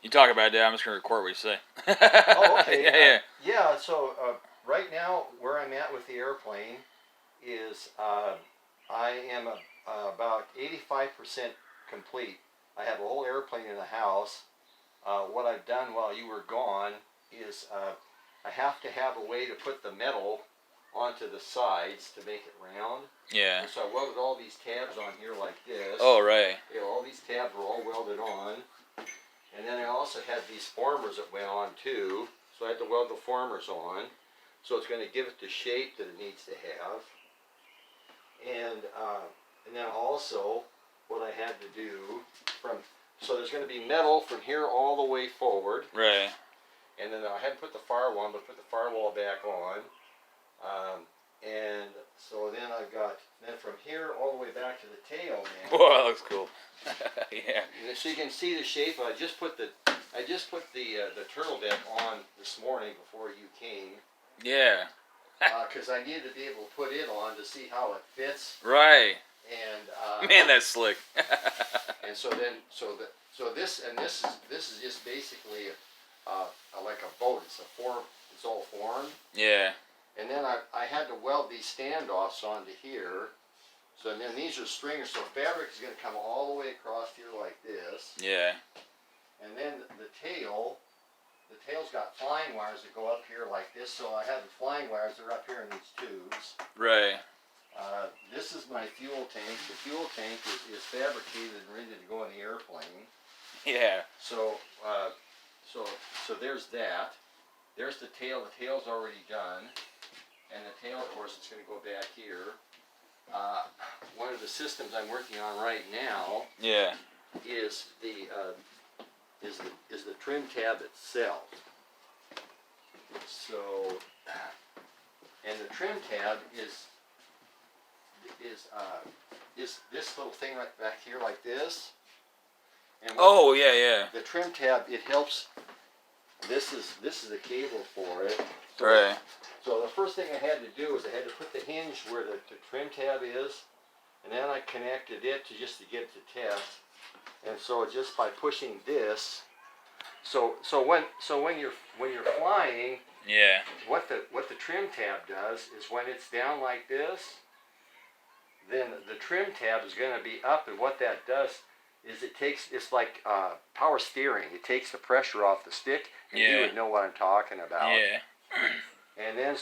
You talk about it, I'm just gonna record what you say. Oh, okay. Yeah. Yeah. So right now, where I'm at with the airplane is I am about 85% complete. I have a whole airplane in the house. What I've done while you were gone is I have to have a way to put the metal onto the sides to make it round. Yeah. And so I welded all these tabs on here like this. Oh, right. Yeah, all these tabs were all welded on. And then I also had these formers that went on too. So I had to weld the formers on. So it's going to give it the shape that it needs to have. And then also what I had to do so there's going to be metal from here all the way forward. Right. And then I hadn't put the firewall on, but put the firewall back on. And so then I've got, from here all the way back to the tail, man. Whoa, that looks cool. Yeah. So you can see the shape. I just put the turtle deck on this morning before you came. Yeah. Because I needed to be able to put it on to see how it fits. Right. And man, that's slick. and so this is just basically like a boat. It's a form. It's all formed. Yeah. And then I had to weld these standoffs onto here. So then these are stringers. So fabric is going to come all the way across here like this. Yeah. And then the tail's got flying wires that go up here like this. So I have the flying wires. They're up here in these tubes. Right. This is my fuel tank. The fuel tank is fabricated and ready to go in the airplane. Yeah. So there's that. There's the tail. The tail's already done. And the tail, of course, is going to go back here. One of the systems I'm working on right now is the trim tab itself. So, and the trim tab is this little thing right back here like this. And the trim tab, it helps. This is the cable for it. So right. So the first thing I had to do was I had to put the hinge where the trim tab is, and then I connected it to get it to test. And so just by pushing this, so when you're flying, what the trim tab does is when it's down like this, then the trim tab is going to be up, and what that does is it's like power steering. It takes the pressure off the stick, and you would know what I'm talking about. Yeah. And then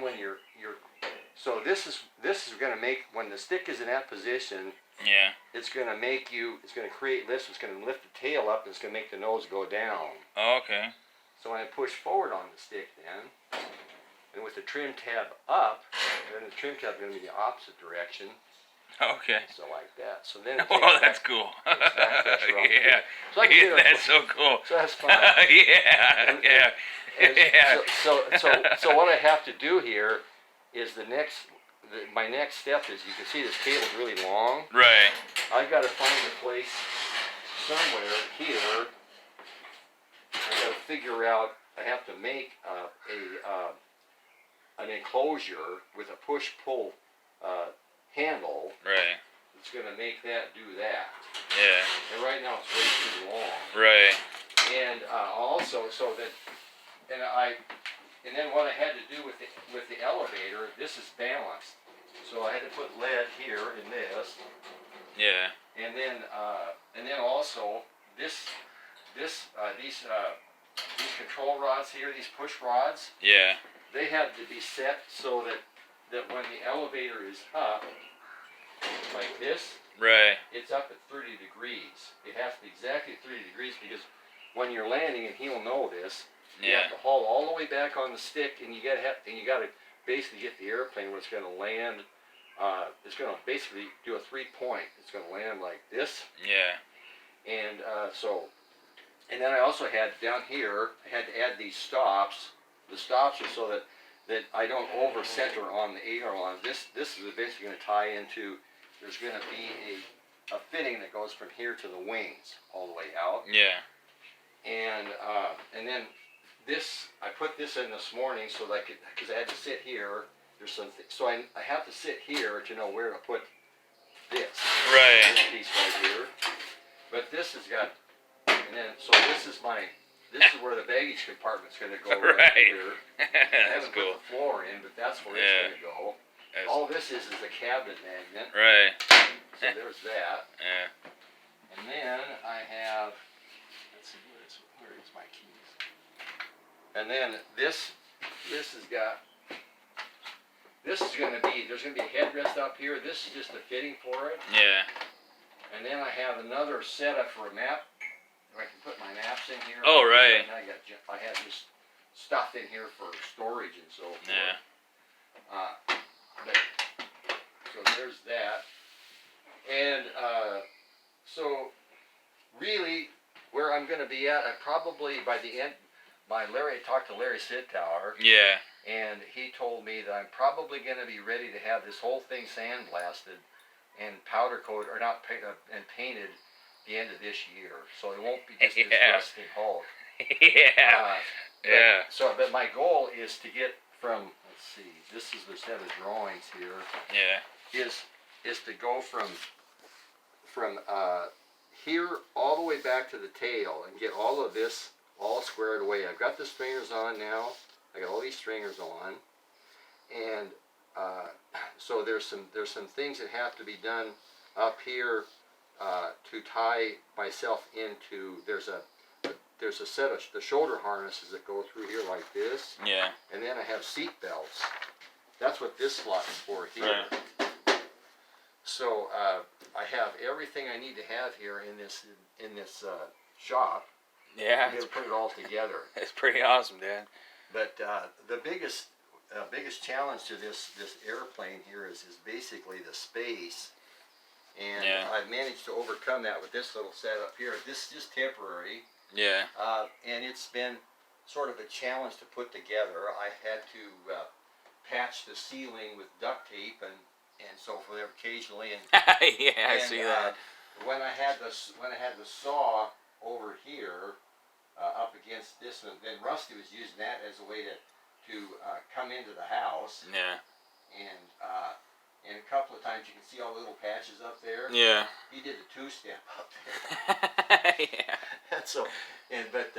when you're this is going to make, when the stick is in that position, it's going to create lift. It's going to lift the tail up, and it's going to make the nose go down. Oh, okay. So when I push forward on the stick then, and with the trim tab up, then the trim tab is going to be the opposite direction. Okay. So like that. So then it oh, that's cool. Yeah. So that's so cool. So that's fun. So what I have to do here is my next step is, you can see this cable's really long. Right. I've got to find a place somewhere here. I've got to figure out, I have to make an enclosure with a push-pull handle. Right. It's going to make that do that. Yeah. And right now it's way too long. Right. And also, and then what I had to do with the elevator, this is balanced. So I had to put lead here in this. Yeah. And then also these control rods here, these push rods. Yeah. They had to be set so that when the elevator is up, like this, right, it's up at 30 degrees. It has to be exactly 30 degrees, because when you're landing, and he'll know this, you have to haul all the way back on the stick, and you got to basically get the airplane where it's going to land. It's going to basically do a 3-point. It's going to land like this. Yeah. And and then I also had down here, I had to add these stops. The stops are so that I don't over center on the aileron. This is basically going to tie into. There's going to be a fitting that goes from here to the wings all the way out. Yeah. And then this, I put this in this morning so that I could, because I had to sit here. There's something, so I have to sit here to know where to put this. Right. This piece right here. But this has got, and then, so this is where the baggage compartment's going to go Right. right here. I That's haven't cool. put the floor in, but that's where Yeah. it's going to go. That's, All this is a cabinet magnet. right. So there's that. Yeah. And then I have, let's see, where is my keys? And then this is going to be, there's going to be a headrest up here. This is just a fitting for it. Yeah. And then I have another setup for a map. I can put my maps in here. Oh, right. And I have this stuff in here for storage and so forth. Yeah. So there's that. And so really where I'm going to be at, I probably by the end, I talked to Larry Sidtower, Yeah. and he told me that I'm probably going to be ready to have this whole thing sandblasted and powder coated, or not and painted the end of this year. So it won't be just this rusting Hulk. Yeah. Yeah. But my goal is to get from, let's see, this is the set of drawings here, Yeah. is to go from here all the way back to the tail and get all of this all squared away. I've got the stringers on now. I got all these stringers on, and so there's some things that have to be done up here to tie myself into. There's a set of the shoulder harnesses that go through here like this. Yeah. And then I have seat belts. That's what this slot is for here. Right. So I have everything I need to have here in this shop. Yeah. To put it all together. It's pretty awesome, Dad. But the biggest challenge to this airplane here is basically the space. And I've managed to overcome that with this little setup here. This is just temporary. Yeah. And it's been sort of a challenge to put together. I had to patch the ceiling with duct tape and so forth occasionally. And Yeah, I see that. When I had the saw over here up against this one, then Rusty was using that as a way to come into the house. Yeah. And a couple of times you can see all the little patches up there. Yeah. He did a two-step up there. Yeah. And so, but